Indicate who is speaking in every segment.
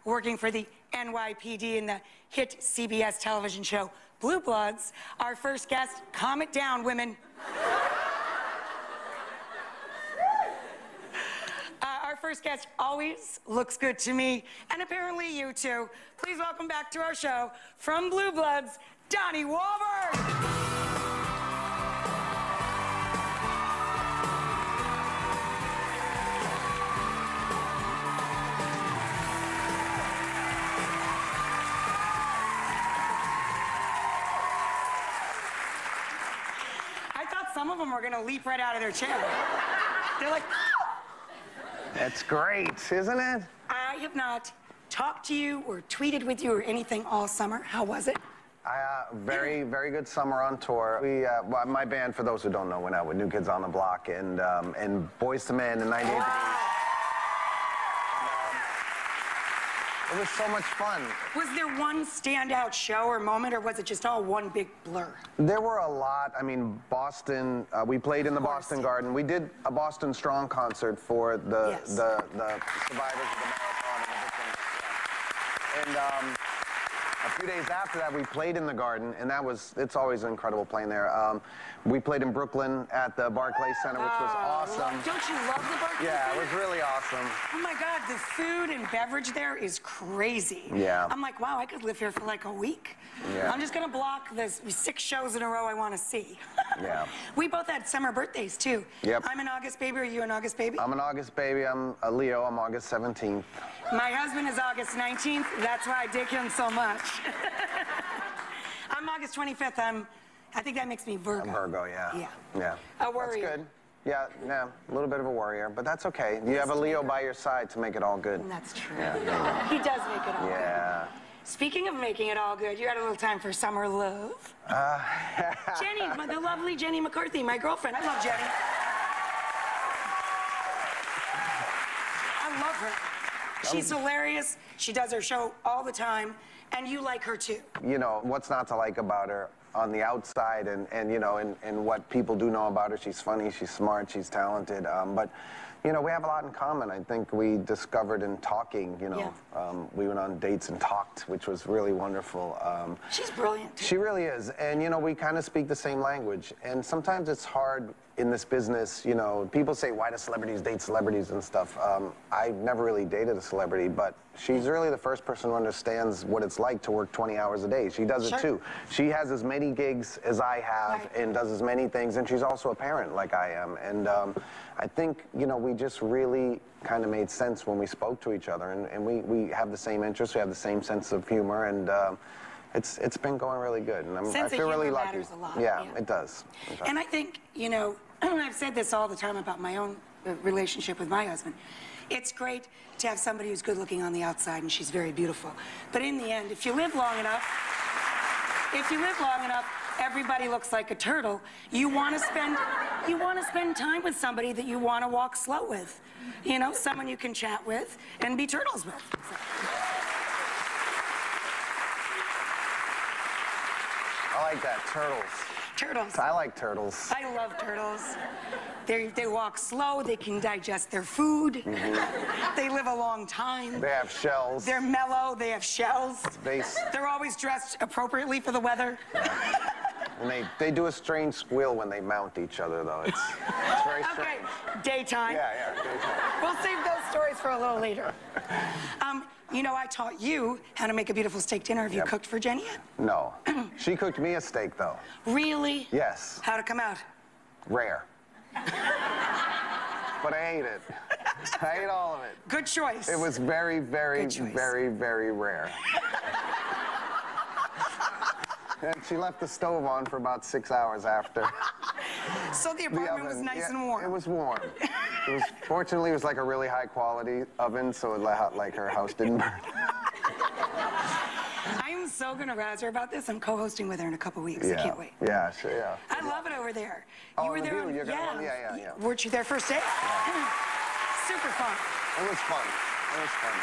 Speaker 1: working for the NYPD in the hit CBS television show Blue Bloods. Our first guest, calm it down, women. Our first guest always looks good to me, and apparently you too. Please welcome back to our show, from Blue Bloods, Donnie Wahlberg. Some of them are going to leap right out of their chair. They're like, oh!
Speaker 2: That's great, isn't it?
Speaker 1: I have not talked to you or tweeted with you or anything all summer. How was it?
Speaker 2: Very, very good summer on tour. We, well, my band, for those who don't know, went out with New Kids on the Block and Boyz II Men and 98 Degrees. It was so much fun.
Speaker 1: Was there one standout show or moment, or was it just all one big blur?
Speaker 2: There were a lot. I mean, Boston, we played in the Boston Garden. We did a Boston Strong concert for the survivors of the marathon and the victims. And a few days after that, we played in the Garden, and it's always incredible playing there. We played in Brooklyn at the Barclays Center, which was awesome.
Speaker 1: Don't you love the Barclays Center?
Speaker 2: Yeah, it was really awesome.
Speaker 1: Oh my God, the food and beverage there is crazy.
Speaker 2: Yeah.
Speaker 1: I'm like, wow, I could live here for like a week.
Speaker 2: Yeah.
Speaker 1: I'm just gonna block the 6 shows in a row I want to see.
Speaker 2: Yeah.
Speaker 1: We both had summer birthdays too.
Speaker 2: Yep.
Speaker 1: I'm an August baby. Are you an August baby?
Speaker 2: I'm an August baby. I'm a Leo. I'm August 17th.
Speaker 1: My husband is August 19th. That's why I dig him so much. I'm August 25th. I think that makes me Virgo.
Speaker 2: I'm Virgo, yeah.
Speaker 1: Yeah. A warrior.
Speaker 2: That's good. Yeah, a little bit of a warrior, but that's okay. You have a Leo by your side to make it all good.
Speaker 1: That's true.
Speaker 2: Yeah.
Speaker 1: He does make it all good.
Speaker 2: Yeah.
Speaker 1: Speaking of making it all good, you had a little time for summer love. Jenny, the lovely Jenny McCarthy, my girlfriend. I love Jenny. I love her. She's hilarious. She does her show all the time, and you like her too. You
Speaker 2: know, what's not to like about her on the outside, and you know, and what people do know about her? She's funny, she's smart, she's talented, but you know, we have a lot in common. I think we discovered in talking, you know, we went on dates and talked, which was really wonderful.
Speaker 1: She's brilliant.
Speaker 2: She really is. And, you know, we kind of speak the same language. And sometimes it's hard in this business, you know, people say, why do celebrities date celebrities and stuff? I've never really dated a celebrity, but she's really the first person who understands what it's like to work 20 hours a day. She does it too. She has as many gigs as I have and does as many things, and she's also a parent like I am. And I think, you know, we just really kind of made sense when we spoke to each other, and we have the same interests, we have the same sense of humor, and it's been going really good, and I feel really lucky. Matters a lot. Yeah, it does.
Speaker 1: And I think, you know, I've said this all the time about my own relationship with my husband. It's great to have somebody who's good looking on the outside, and she's very beautiful. But in the end, if you live long enough, everybody looks like a turtle. You want to spend time with somebody that you want to walk slow with. You know, someone you can chat with and be turtles with.
Speaker 2: I like that, turtles.
Speaker 1: Turtles.
Speaker 2: I like turtles.
Speaker 1: I love turtles. They walk slow, they can digest their food. They live a long time.
Speaker 2: They have shells.
Speaker 1: They're mellow, they have shells.
Speaker 2: Space.
Speaker 1: They're always dressed appropriately for the weather.
Speaker 2: Yeah. And they do a strange squeal when they mount each other, though. It's very strange.
Speaker 1: Okay, daytime.
Speaker 2: Yeah, daytime.
Speaker 1: We'll save those stories for a little later. You know, I taught you how to make a beautiful steak dinner. Have you cooked for Jenny yet?
Speaker 2: No. She cooked me a steak, though.
Speaker 1: Really?
Speaker 2: Yes.
Speaker 1: How'd it come out?
Speaker 2: Rare. But I ate it. I ate all of it.
Speaker 1: Good choice.
Speaker 2: It was very, very, very, very rare. And she left the stove on for about 6 hours after.
Speaker 1: So the apartment was nice and warm.
Speaker 2: It was warm. Fortunately, it was like a really high quality oven, so it like her house didn't burn.
Speaker 1: I'm so gonna razz her about this. I'm co-hosting with her in a couple weeks. I can't wait.
Speaker 2: Yeah, sure, yeah.
Speaker 1: I love it over there.
Speaker 2: Oh,
Speaker 1: you were there.
Speaker 2: Yeah.
Speaker 1: Weren't you there first day? Yeah. Super fun.
Speaker 2: It was fun. It was fun.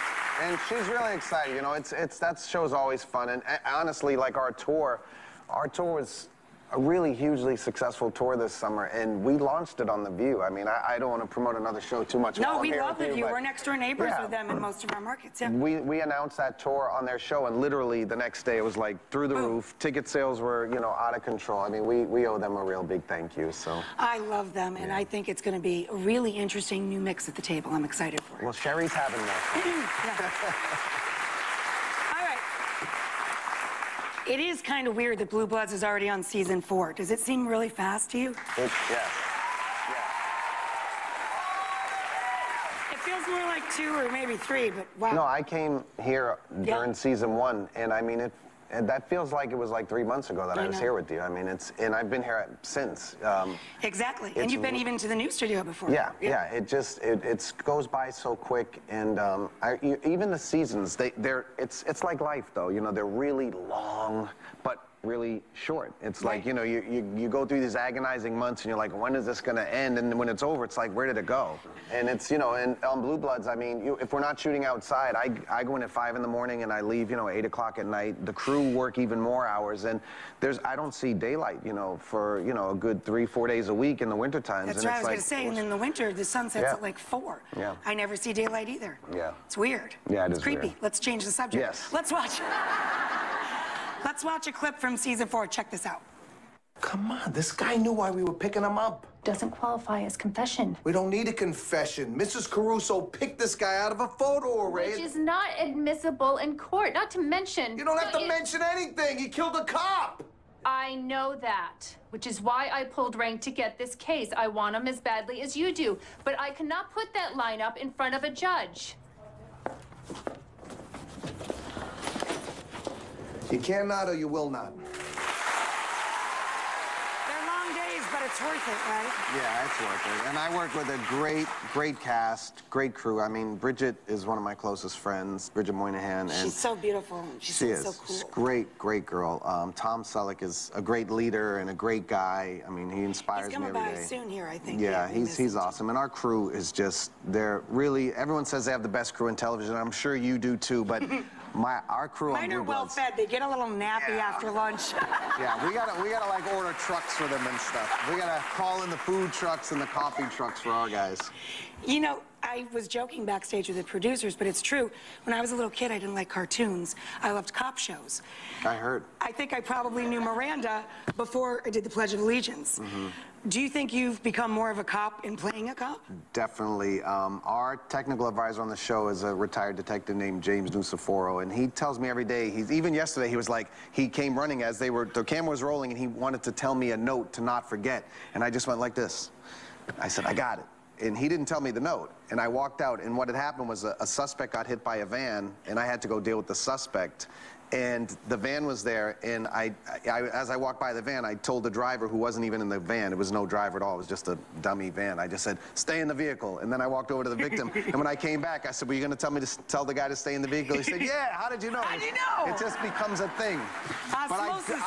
Speaker 2: And she's really excited. You know, that show's always fun. And honestly, like our tour was a really hugely successful tour this summer, and we launched it on The View. I mean, I don't want to promote another show too much.
Speaker 1: No, we love The View. We're next door neighbors with them in most of our markets. Yeah.
Speaker 2: We announced that tour on their show, and literally the next day it was like through the roof. Ticket sales were, you know, out of control. I mean, we owe them a real big thank you. So
Speaker 1: I love them, and I think it's going to be a really interesting new mix at the table. I'm excited for it.
Speaker 2: Well, Sherry's having that.
Speaker 1: All right. It is kind of weird that Blue Bloods is already on season 4. Does it seem really fast to you?
Speaker 2: Yeah.
Speaker 1: It feels more like 2 or maybe 3, but wow.
Speaker 2: No, I came here during season 1, and I mean, that feels like it was like 3 months ago that I was here with you. I mean, and I've been here since.
Speaker 1: Exactly, and you've been even to the new studio before.
Speaker 2: Yeah. It goes by so quick, and even the seasons, it's like life though. You know, they're really long, but really short. It's like, you know, you go through these agonizing months and you're like, when is this going to end? And when it's over, it's like, where did it go? And it's, you know, and on Blue Bloods, I mean, if we're not shooting outside, I go in at 5 in the morning and I leave, you know, 8 o'clock at night. The crew work even more hours, and I don't see daylight, you know, for, you know, a good 3-4 days a week in the winter times.
Speaker 1: That's
Speaker 2: and
Speaker 1: what I was
Speaker 2: like,
Speaker 1: going to say, and in the winter, the sun sets at like 4.
Speaker 2: Yeah.
Speaker 1: I never see daylight either.
Speaker 2: Yeah.
Speaker 1: It's weird.
Speaker 2: Yeah,
Speaker 1: it's creepy.
Speaker 2: weird.
Speaker 1: Let's change the subject.
Speaker 2: Yes.
Speaker 1: Let's watch a clip from season 4. Check this out.
Speaker 3: Come on, this guy knew why we were picking him up.
Speaker 4: Doesn't qualify as confession.
Speaker 3: We don't need a confession. Mrs. Caruso picked this guy out of a photo array.
Speaker 4: Which is not admissible in court, not to mention...
Speaker 3: You don't have to mention anything. He killed a cop.
Speaker 4: I know that, which is why I pulled rank to get this case. I want him as badly as you do, but I cannot put that lineup in front of a judge.
Speaker 3: You cannot or you will not.
Speaker 1: They're long days, but it's worth it, right?
Speaker 2: Yeah, it's worth it. And I work with a great cast, great crew. I mean, Bridget is one of my closest friends, Bridget Moynihan. And
Speaker 1: she's so beautiful. She seems so cool.
Speaker 2: She's great girl. Tom Selleck is a great leader and a great guy. I mean, he inspires me every day.
Speaker 1: He's coming by soon here, I think.
Speaker 2: Yeah, he's awesome. And our crew is just, they're really, everyone says they have the best crew in television. I'm sure you do too, but our crew on Blue Bloods.
Speaker 1: Mine are well fed. They get a little nappy after lunch.
Speaker 2: Yeah, we gotta like order trucks for them and stuff. We gotta call in the food trucks and the coffee trucks for our guys.
Speaker 1: You know, I was joking backstage with the producers, but it's true. When I was a little kid, I didn't like cartoons. I loved cop shows.
Speaker 2: I heard.
Speaker 1: I think I probably knew Miranda before I did the Pledge of Allegiance. Do you think you've become more of a cop in playing a cop?
Speaker 2: Definitely. Our technical advisor on the show is a retired detective named James Nuciforo, and he tells me every day, even yesterday, he was like, he came running as the camera was rolling, and he wanted to tell me a note to not forget, and I just went like this. I said, I got it. And he didn't tell me the note. And I walked out, and what had happened was a suspect got hit by a van, and I had to go deal with the suspect. And the van was there, and as I walked by the van, I told the driver, who wasn't even in the van, it was no driver at all, it was just a dummy van. I just said, stay in the vehicle. And then I walked over to the victim, and when I came back, I said, were you gonna tell me to tell the guy to stay in the vehicle? He said, yeah, how did you know?
Speaker 1: How did you know?
Speaker 2: It just becomes a thing.
Speaker 1: Osmosis.
Speaker 2: But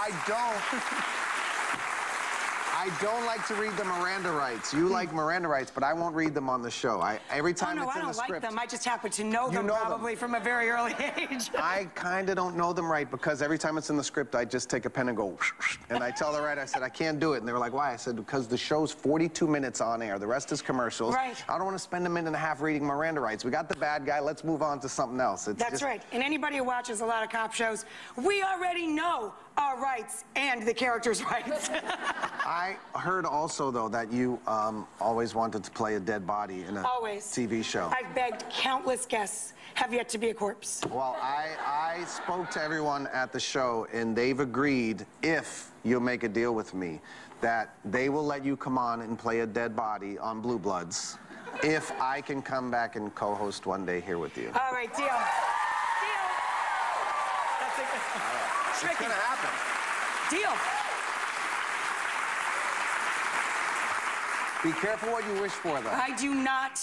Speaker 2: I don't like to read the Miranda rights. You like Miranda rights, but I won't read them on the show. Every time it's in the script.
Speaker 1: I don't like them. I just happen to know them probably from a very early age.
Speaker 2: I kind of don't know them right because every time it's in the script, I just take a pen and go, and I tell the writer, I said, I can't do it. And they were like, why? I said, because the show's 42 minutes on air. The rest is commercials.
Speaker 1: Right.
Speaker 2: I don't want to spend a minute and a half reading Miranda rights. We got the bad guy. Let's move on to something else.
Speaker 1: That's right. And anybody who watches a lot of cop shows, we already know our rights and the characters' rights.
Speaker 2: I heard also, though, that you always wanted to play a dead body in a TV show.
Speaker 1: I've begged countless guests, have yet to be a corpse.
Speaker 2: Well, I spoke to everyone at the show, and they've agreed, if you'll make a deal with me, that they will let you come on and play a dead body on Blue Bloods if I can come back and co-host one day here with you.
Speaker 1: All right, deal. Deal. That's a good one.
Speaker 2: It's gonna happen.
Speaker 1: Deal.
Speaker 2: Be careful what you wish for, though.
Speaker 1: I do not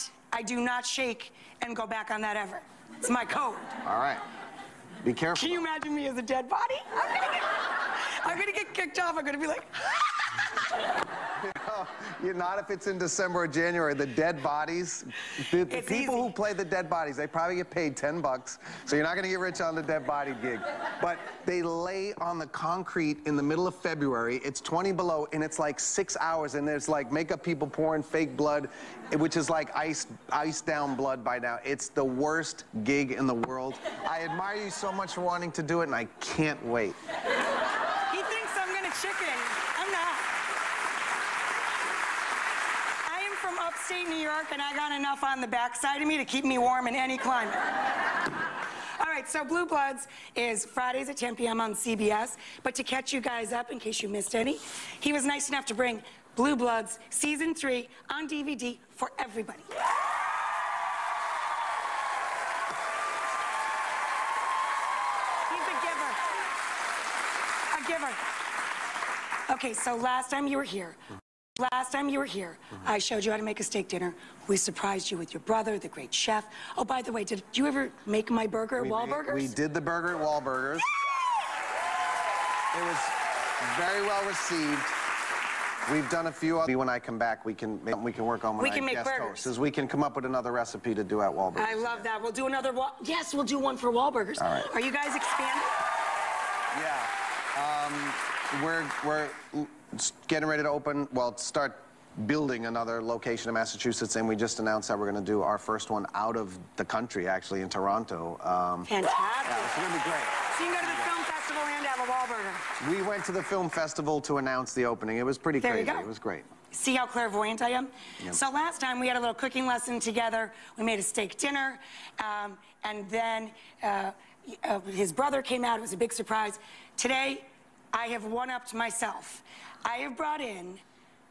Speaker 1: shake and go back on that ever. It's my code.
Speaker 2: All right. Be careful.
Speaker 1: Can you imagine me as a dead body? I'm gonna get kicked off. I'm gonna be like,
Speaker 2: not if it's in December or January. The dead bodies, the people who play the dead bodies, they probably get paid $10, so you're not going to get rich on the dead body gig. But they lay on the concrete in the middle of February. It's 20 below, and it's like 6 hours, and there's like makeup people pouring fake blood, which is like ice down blood by now. It's the worst gig in the world. I admire you so much for wanting to do it, and I can't wait.
Speaker 1: He thinks I'm gonna chicken. I'm not. I am from upstate New York, and I got enough on the backside of me to keep me warm in any climate. All right, so Blue Bloods is Fridays at 10 p.m. on CBS. But to catch you guys up, in case you missed any, he was nice enough to bring Blue Bloods Season 3 on DVD for everybody. He's a giver. A giver. Okay, so last time you were here, I showed you how to make a steak dinner. We surprised you with your brother, the great chef. Oh, by the way, did you ever make my burger at Wahlburgers?
Speaker 2: We did the burger at Wahlburgers. It was very well received. We've done a few other. When I come back, we can work on when I guest host. Is we can come up with another recipe to do at Wahlburgers.
Speaker 1: I love that. We'll do another. Yes, we'll do one for Wahlburgers.
Speaker 2: All right.
Speaker 1: Are you guys expanding?
Speaker 2: Yeah. We're getting ready to open. Well, start building another location in Massachusetts, and we just announced that we're going to do our first one out of the country, actually, in Toronto.
Speaker 1: Fantastic.
Speaker 2: Yeah, it's going to be great.
Speaker 1: So you can go to the film festival and have a Wahlburger.
Speaker 2: We went to the film festival to announce the opening. It was pretty crazy.
Speaker 1: There you go.
Speaker 2: It was great.
Speaker 1: See how clairvoyant I am?
Speaker 2: Yep.
Speaker 1: So last time we had a little cooking lesson together. We made a steak dinner, and then his brother came out. It was a big surprise. Today, I have one-upped myself. I have brought in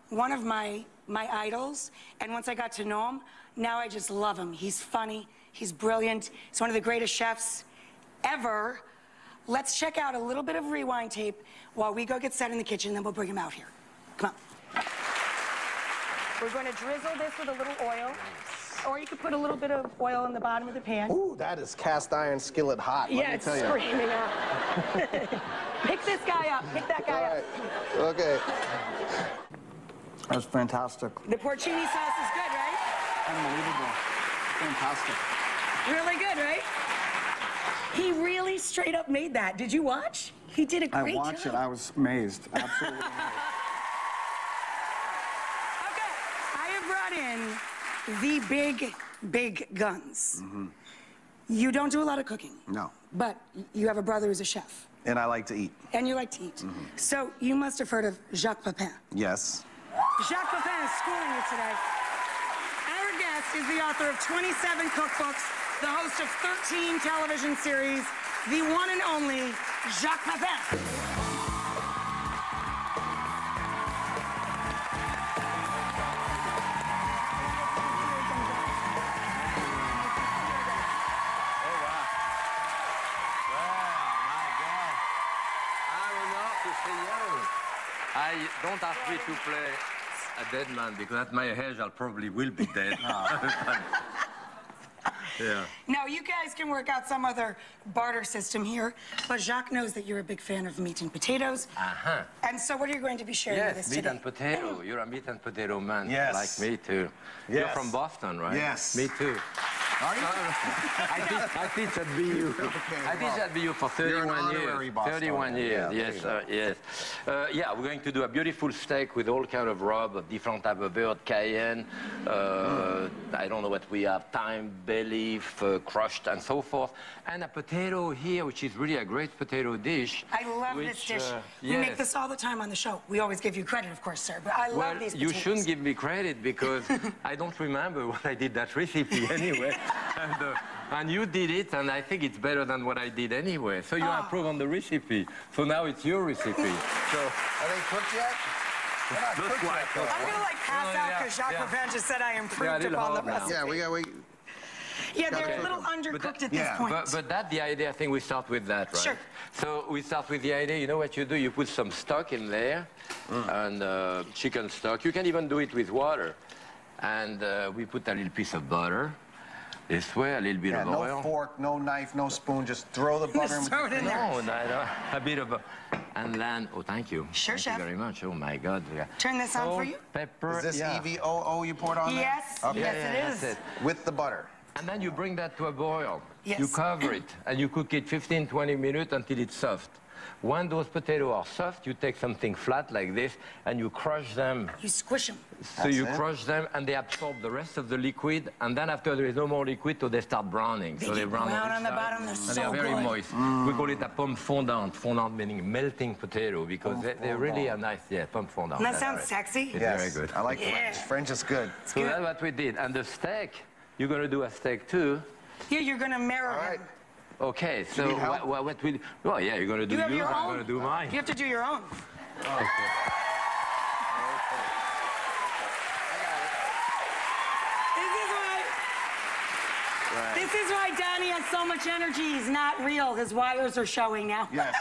Speaker 1: one of my idols, and once I got to know him, now I just love him. He's funny, he's brilliant, he's one of the greatest chefs ever. Let's check out a little bit of rewind tape while we go get set in the kitchen, then we'll bring him out here. Come on. We're going to drizzle this with a little oil, or you could put a little bit of oil in the bottom of the pan.
Speaker 2: Ooh, that is cast iron skillet hot.
Speaker 1: Yeah, it's screaming out. Pick this guy up. Pick that guy up.
Speaker 2: Okay.
Speaker 5: That's fantastic.
Speaker 1: The porcini sauce is good, right?
Speaker 5: Unbelievable. Fantastic.
Speaker 1: Really good, right? He really straight up made that. Did you watch? He did a great job.
Speaker 5: I watched it. I was amazed. Absolutely amazed.
Speaker 1: Okay, I have brought in the big guns. Mm-hmm. You don't do a lot of cooking.
Speaker 2: No.
Speaker 1: But you have a brother who's a chef.
Speaker 2: And I like to eat.
Speaker 1: And you like to eat. Mm-hmm. So you must have heard of Jacques Pepin.
Speaker 2: Yes.
Speaker 1: Jacques Pepin is schooling you today. Our guest is the author of 27 cookbooks, the host of 13 television series, the one and only Jacques Pepin.
Speaker 6: I don't ask me to play a dead man, because at my age I probably will be dead. Yeah.
Speaker 1: Now, you guys can work out some other barter system here, but Jacques knows that you're a big fan of meat and potatoes.
Speaker 6: Uh-huh.
Speaker 1: And so what are you going to be sharing with us
Speaker 6: Yes, meat
Speaker 1: today?
Speaker 6: and potato. You're a meat and potato man.
Speaker 2: Yes.
Speaker 6: Like me, too.
Speaker 2: Yes.
Speaker 6: You're from Boston, right?
Speaker 2: Yes.
Speaker 6: Me, too.
Speaker 2: Are you?
Speaker 6: I teach at BU. I teach at BU for 31 years.
Speaker 2: Bostonian.
Speaker 6: 31 years,
Speaker 2: Yeah,
Speaker 6: yes, yes. Yeah, we're going to do a beautiful steak with all kind of rub, of different type of bird, cayenne. I don't know what we have, thyme, bay leaf, crushed, and so forth. And a potato here, which is really a great potato dish.
Speaker 1: I love this dish. We
Speaker 6: yes.
Speaker 1: make this all the time on the show. We always give you credit, of course, sir, but I love these potatoes.
Speaker 6: You shouldn't give me credit, because I don't remember what I did that recipe anyway. And you did it, and I think it's better than what I did anyway. So you approve on the recipe. So now it's your recipe. So
Speaker 2: Are they cooked yet? They're not cooked yet, though.
Speaker 1: I'm going to, like, pass out because Jacques Pepin just said I improved upon the recipe.
Speaker 2: Yeah,
Speaker 1: Yeah, they're a little undercooked at this point.
Speaker 6: But that's the idea. I think we start with that, right?
Speaker 1: Sure.
Speaker 6: So we start with the idea. You know what you do? You put some stock in there, and chicken stock. You can even do it with water. And we put a little piece of butter. This way, a little bit of oil.
Speaker 2: No fork, no knife, no spoon. Just throw the butter
Speaker 1: Just throw it in there.
Speaker 6: No, a bit of And then, oh, thank you.
Speaker 1: Sure,
Speaker 6: thank
Speaker 1: chef.
Speaker 6: you very much. Oh my God. Yeah.
Speaker 1: Turn this on
Speaker 6: Salt,
Speaker 1: for you.
Speaker 6: Pepper.
Speaker 3: Is this
Speaker 6: yeah.
Speaker 3: EVOO you poured on
Speaker 1: Yes,
Speaker 3: there? Okay.
Speaker 1: yes,
Speaker 6: Yeah,
Speaker 1: it
Speaker 6: that's
Speaker 1: is.
Speaker 6: it.
Speaker 3: With the butter.
Speaker 6: And then you bring that to a boil.
Speaker 1: Yes.
Speaker 6: You cover it and you cook it 15, 20 minutes until it's soft. When those potatoes are soft, you take something flat like this and you crush them.
Speaker 1: You squish them.
Speaker 6: So you crush them and they absorb the rest of the liquid. And then after there is no more liquid, so they start browning.
Speaker 1: They
Speaker 6: so they
Speaker 1: get
Speaker 6: brown
Speaker 1: brown
Speaker 6: each
Speaker 1: on the
Speaker 6: side.
Speaker 1: bottom. They're
Speaker 6: And
Speaker 1: so
Speaker 6: they are very
Speaker 1: good.
Speaker 6: moist. We call it a pomme fondante. Fondante meaning melting potato because they really are nice. Yeah, pomme fondante.
Speaker 1: Doesn't that
Speaker 6: that's
Speaker 1: sound
Speaker 6: right.
Speaker 1: sexy?
Speaker 6: It's
Speaker 3: Yes.
Speaker 6: very good.
Speaker 3: I like
Speaker 1: Yeah.
Speaker 3: French. French is good.
Speaker 6: So that's what we did. And the steak, you're going to do a steak too.
Speaker 1: Here, you're going to mirror
Speaker 3: All right.
Speaker 1: him.
Speaker 6: Okay, so
Speaker 3: need help?
Speaker 6: what we... Well, yeah, you're going to do
Speaker 1: You have
Speaker 6: yours,
Speaker 1: your
Speaker 6: I'm
Speaker 1: own?
Speaker 6: going to do mine.
Speaker 1: You have to do your own. This is why Donnie has so much energy. He's not real. His wires are showing now.
Speaker 3: Yes.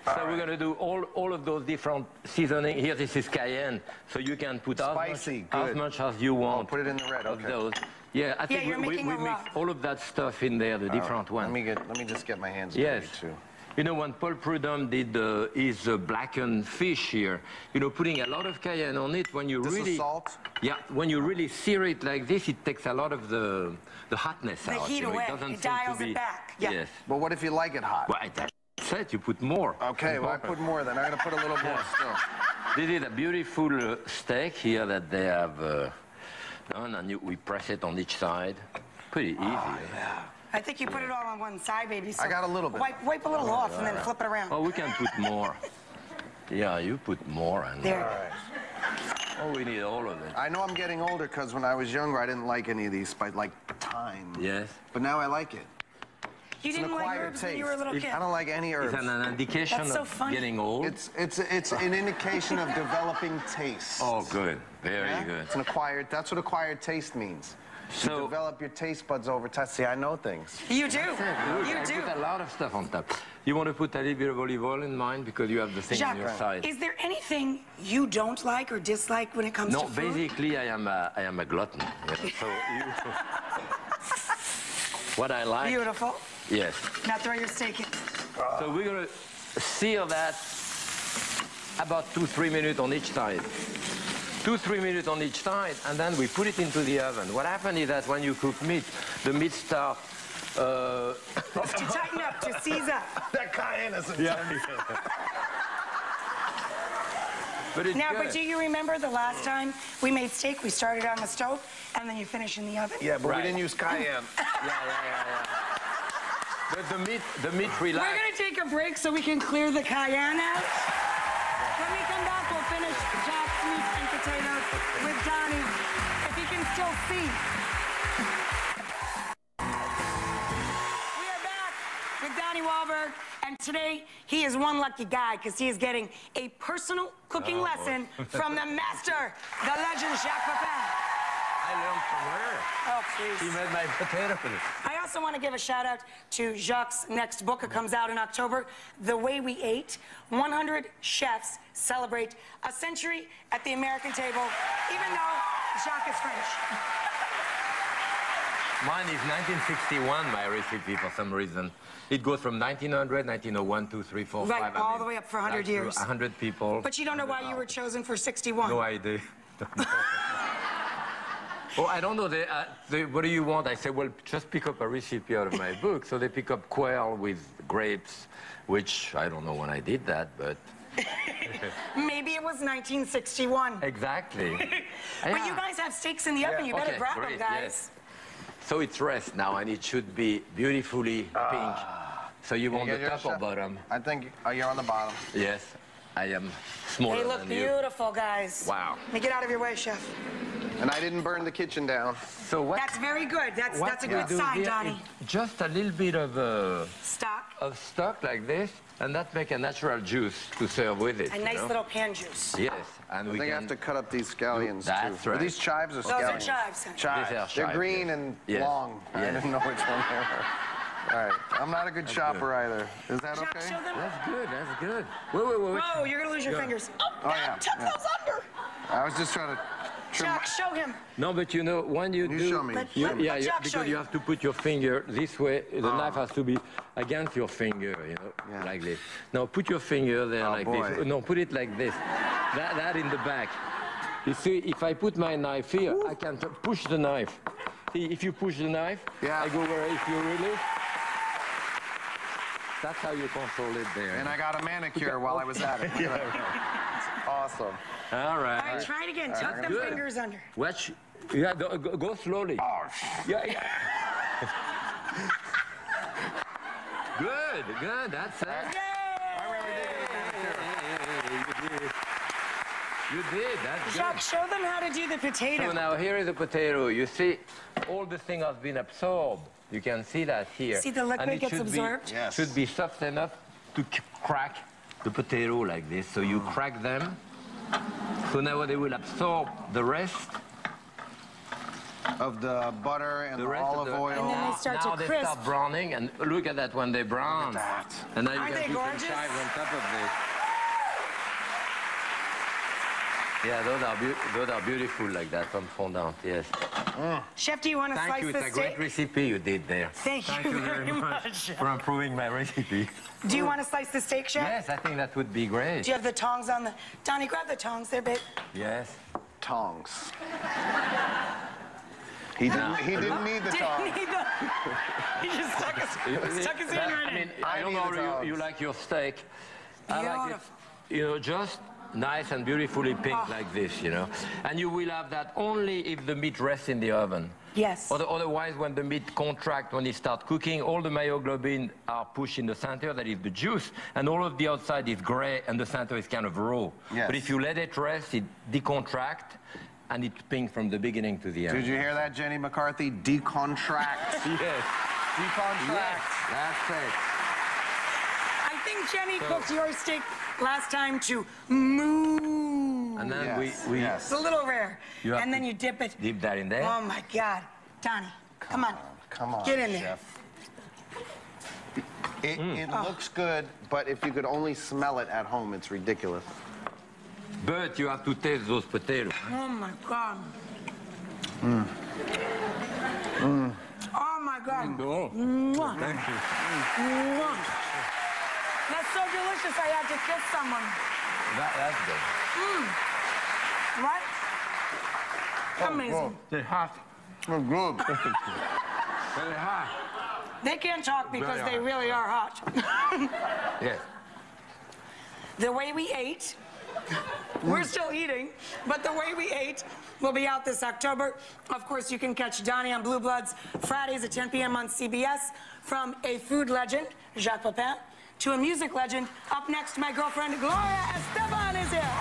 Speaker 6: So we're going to do all of those different seasoning. Here, this is cayenne, so you can put
Speaker 3: Spicy,
Speaker 6: as
Speaker 3: good.
Speaker 6: much as you want.
Speaker 3: put it in the red,
Speaker 6: of
Speaker 3: okay.
Speaker 6: those. Yeah, I think
Speaker 1: you're
Speaker 6: we
Speaker 1: making a
Speaker 6: mix
Speaker 1: rub.
Speaker 6: all of that stuff in there, the different
Speaker 3: Let
Speaker 6: ones.
Speaker 3: me just get my hands
Speaker 6: Yes.
Speaker 3: dirty too.
Speaker 6: You know, when Paul Prudhomme did his blackened fish here, you know, putting a lot of cayenne on it, when you
Speaker 3: This
Speaker 6: really...
Speaker 3: is salt?
Speaker 6: Yeah, when you really sear it like this, it takes a lot of the hotness
Speaker 1: The
Speaker 6: out.
Speaker 1: heat
Speaker 6: you know,
Speaker 1: away.
Speaker 6: doesn't
Speaker 1: It
Speaker 6: seem to
Speaker 1: dials it
Speaker 6: be-
Speaker 1: back. Yeah.
Speaker 6: Yes.
Speaker 3: But what if you like it hot?
Speaker 6: Well, that's it, you put more.
Speaker 3: Okay, well, I put more then. I'm going to put a little more still.
Speaker 6: This is a beautiful steak here that they have done, and we press it on each side. Pretty easy.
Speaker 1: I think you put it all on one side, baby. So
Speaker 3: I got a little bit.
Speaker 1: Wipe a little off and then flip it around.
Speaker 6: Oh, we can put more. Yeah, you put more. And
Speaker 1: There.
Speaker 6: oh, we need all of it.
Speaker 3: I know I'm getting older because when I was younger, I didn't like any of these, like thyme.
Speaker 6: Yes.
Speaker 3: But now I like it.
Speaker 1: You
Speaker 3: It's an
Speaker 1: didn't like
Speaker 3: acquired
Speaker 1: herbs when
Speaker 3: taste.
Speaker 1: you were a little kid.
Speaker 3: I don't like any herbs.
Speaker 6: Is that an indication
Speaker 1: That's so
Speaker 6: of
Speaker 1: funny.
Speaker 6: getting old?
Speaker 3: It's an indication of developing taste.
Speaker 6: Oh, good. Very
Speaker 3: Yeah?
Speaker 6: good.
Speaker 3: It's an acquired. That's what acquired taste means. You
Speaker 6: So-
Speaker 3: develop your taste buds over time. See, I know things.
Speaker 1: You do.
Speaker 6: Good.
Speaker 1: You
Speaker 6: I
Speaker 1: do.
Speaker 6: put a lot of stuff on top. You want to put a little bit of olive oil in mine because you have the thing on your
Speaker 1: Jacques,
Speaker 6: side.
Speaker 1: is there anything you don't like or dislike when it comes
Speaker 6: No,
Speaker 1: to food?
Speaker 6: basically I am a glutton. You know, so what I like.
Speaker 1: Beautiful.
Speaker 6: Yes.
Speaker 1: Now throw your steak in.
Speaker 6: So we're gonna sear that about 2-3 minutes on each side. 2-3 minutes on each side, and then we put it into the oven. What happens is that when you cook meat, the meat starts.
Speaker 1: To tighten up, to seize up.
Speaker 3: That cayenne is
Speaker 6: But it's
Speaker 1: Now,
Speaker 6: good.
Speaker 1: but do you remember the last time we made steak? We started on the stove, and then you finish in the oven?
Speaker 3: Yeah, but
Speaker 6: Right.
Speaker 3: we didn't use cayenne.
Speaker 6: But the meat
Speaker 1: We're
Speaker 6: relax.
Speaker 1: going to take a break so we can clear the cayenne out. When we come back, we'll finish Jack's meat and potatoes with Donnie, if he can still see. We are back with Donnie Wahlberg, and today he is one lucky guy because he is getting a personal cooking lesson from the master, the legend Jacques Pepin.
Speaker 6: I learned from her.
Speaker 1: Oh, please.
Speaker 6: She made my potatoes.
Speaker 1: I also want to give a shout out to Jacques' next book. It comes out in October, The Way We Ate. 100 chefs celebrate a century at the American table, even though Jacques is French.
Speaker 6: Mine is 1961, my recipe, for some reason. It goes from 1900, 1901, 2, 3, 4,
Speaker 1: Right,
Speaker 6: 5.
Speaker 1: all the way up for 100 years.
Speaker 6: 100 people.
Speaker 1: But you don't know why you were chosen for 61.
Speaker 6: No idea. Oh, I don't know. What do you want? I say, well, just pick up a recipe out of my book. So they pick up quail with grapes, which I don't know when I did that, but...
Speaker 1: Maybe it was 1961.
Speaker 6: Exactly.
Speaker 1: But you guys have steaks in the oven. You better
Speaker 6: Okay,
Speaker 1: grab them,
Speaker 6: great,
Speaker 1: guys.
Speaker 6: yes. So it's rest now, and it should be beautifully pink. So you want
Speaker 3: get
Speaker 6: the
Speaker 3: your
Speaker 6: top or
Speaker 3: chef?
Speaker 6: bottom?
Speaker 3: I think you're on the bottom.
Speaker 6: Yes, I am smaller
Speaker 1: They look
Speaker 6: than you.
Speaker 1: beautiful, guys.
Speaker 6: Wow.
Speaker 1: Let me get out of your way, chef.
Speaker 3: And I didn't burn the kitchen down.
Speaker 6: So what?
Speaker 1: That's very good. That's a
Speaker 6: we
Speaker 1: good
Speaker 6: do
Speaker 1: sign,
Speaker 6: here
Speaker 1: Donnie.
Speaker 6: is just a little bit of
Speaker 1: Stock.
Speaker 6: stock like this, and that make a natural juice to serve with it.
Speaker 1: A
Speaker 6: you
Speaker 1: nice
Speaker 6: know?
Speaker 1: little pan juice.
Speaker 6: Yes, and
Speaker 3: I
Speaker 6: we
Speaker 3: think I
Speaker 6: can.
Speaker 3: have to cut up these scallions
Speaker 6: That's
Speaker 3: too.
Speaker 6: right.
Speaker 3: Are these chives or
Speaker 1: Those are
Speaker 3: scallions?
Speaker 1: chives. honey.
Speaker 3: Chives.
Speaker 6: These are
Speaker 3: They're
Speaker 6: chives,
Speaker 3: green
Speaker 6: yes.
Speaker 3: and
Speaker 6: Yes.
Speaker 3: long. I
Speaker 6: Yes.
Speaker 3: didn't know which one they were. All right. I'm not a good chopper either. Is that
Speaker 1: Jack,
Speaker 3: okay?
Speaker 1: show them.
Speaker 6: That's good. That's good. Wait.
Speaker 1: Whoa, you're gonna lose your fingers. Oh,
Speaker 3: Oh, yeah,
Speaker 1: tuck
Speaker 3: yeah.
Speaker 1: those under.
Speaker 3: I was just trying to
Speaker 1: Jacques, show him.
Speaker 6: No, but you know, when you do...
Speaker 2: show me.
Speaker 1: Let
Speaker 6: Yeah,
Speaker 1: Jacques show
Speaker 6: because you have to put your finger this way. The knife has to be against your finger, you know,
Speaker 2: Yeah.
Speaker 6: like this. Now, put your finger there like
Speaker 2: boy.
Speaker 6: this. No, put it like this. That in the back. You see, if I put my knife here, I can push the knife. See, if you push the knife,
Speaker 2: Yeah.
Speaker 6: I go where if you release. That's how you control it there.
Speaker 2: And I got a manicure while I was at it. Look at that. It's awesome.
Speaker 6: All right.
Speaker 1: All right, try it again. Tuck them
Speaker 6: Good.
Speaker 1: fingers under.
Speaker 6: Watch. Yeah, go slowly.
Speaker 2: Oh,
Speaker 6: Yeah. Good. That's it. You did. That's good.
Speaker 1: Jacques, show them how to do the potato.
Speaker 6: So now here is the potato. You see, all the thing has been absorbed. You can see that here.
Speaker 1: See the liquid
Speaker 6: And it
Speaker 1: gets
Speaker 6: should
Speaker 1: absorbed?
Speaker 6: Be,
Speaker 2: Yes.
Speaker 6: Should be soft enough to crack the potato like this. So you crack them. So now they will absorb the rest.
Speaker 2: Of the butter and the
Speaker 6: rest
Speaker 2: olive
Speaker 6: of the,
Speaker 2: oil.
Speaker 1: And then they start to
Speaker 6: now they
Speaker 1: crisp.
Speaker 6: start browning, and look at that when they brown.
Speaker 2: Look at that.
Speaker 6: And now you
Speaker 1: Aren't
Speaker 6: can
Speaker 1: they
Speaker 6: put some
Speaker 1: gorgeous?
Speaker 6: chives on top of this. Yeah, those are beautiful like that, from fondant, yes.
Speaker 1: Chef, do you want to
Speaker 6: Thank
Speaker 1: slice
Speaker 6: you,
Speaker 1: the
Speaker 6: it's a
Speaker 1: steak?
Speaker 6: great recipe you did there.
Speaker 1: Thank you very much.
Speaker 6: for improving my recipe.
Speaker 1: Do you want to slice the steak, Chef?
Speaker 6: Yes, I think that would be great.
Speaker 1: Do you have the tongs on the... Donnie, grab the tongs there, babe.
Speaker 6: Yes.
Speaker 2: Tongs. He didn't need the tongs.
Speaker 1: Didn't he? He just stuck his hand right
Speaker 6: I mean,
Speaker 1: in.
Speaker 6: I don't
Speaker 2: need
Speaker 6: know
Speaker 2: the
Speaker 6: how
Speaker 2: tongs.
Speaker 6: you like your steak. I like it,
Speaker 1: Beautiful.
Speaker 6: you know, just nice and beautifully pink like this, you know. And you will have that only if the meat rests in the oven.
Speaker 1: Yes.
Speaker 6: Otherwise, when the meat contracts, when it starts cooking, all the myoglobin are pushed in the center, that is the juice, and all of the outside is gray, and the center is kind of raw.
Speaker 2: Yes.
Speaker 6: But if you let it rest, it decontracts, and it's pink from the beginning to the end.
Speaker 2: Did you hear that, Jenny McCarthy? Decontract.
Speaker 6: Yes.
Speaker 2: Decontract.
Speaker 6: Yes, that's it.
Speaker 1: I think Jenny cooked your steak last time to moo.
Speaker 6: And then
Speaker 2: Yes,
Speaker 6: we
Speaker 2: yes.
Speaker 1: It's a little rare.
Speaker 6: You have
Speaker 1: And then
Speaker 6: to
Speaker 1: you dip it.
Speaker 6: dip that in there.
Speaker 1: Oh, my God. Donnie, come on.
Speaker 2: Come on,
Speaker 1: Get in there.
Speaker 2: Chef. It looks good, but if you could only smell it at home, it's ridiculous.
Speaker 6: But you have to taste those potatoes.
Speaker 1: Oh, my God. Oh, my God.
Speaker 6: Oh,
Speaker 1: Mwah.
Speaker 6: thank you.
Speaker 1: Mwah. That's so delicious, I had to kiss someone.
Speaker 6: That's good.
Speaker 1: What? Amazing.
Speaker 6: They're hot.
Speaker 2: Oh, good.
Speaker 6: Very hot.
Speaker 1: They can't talk because
Speaker 6: Very
Speaker 1: they
Speaker 6: hot.
Speaker 1: really are hot.
Speaker 6: Yes.
Speaker 1: The way we ate, we're still eating, but the way we ate will be out this October. Of course, you can catch Donnie on Blue Bloods Fridays at 10 p.m. on CBS. From a food legend, Jacques Pepin, to a music legend. Up next, my girlfriend Gloria Estefan is here.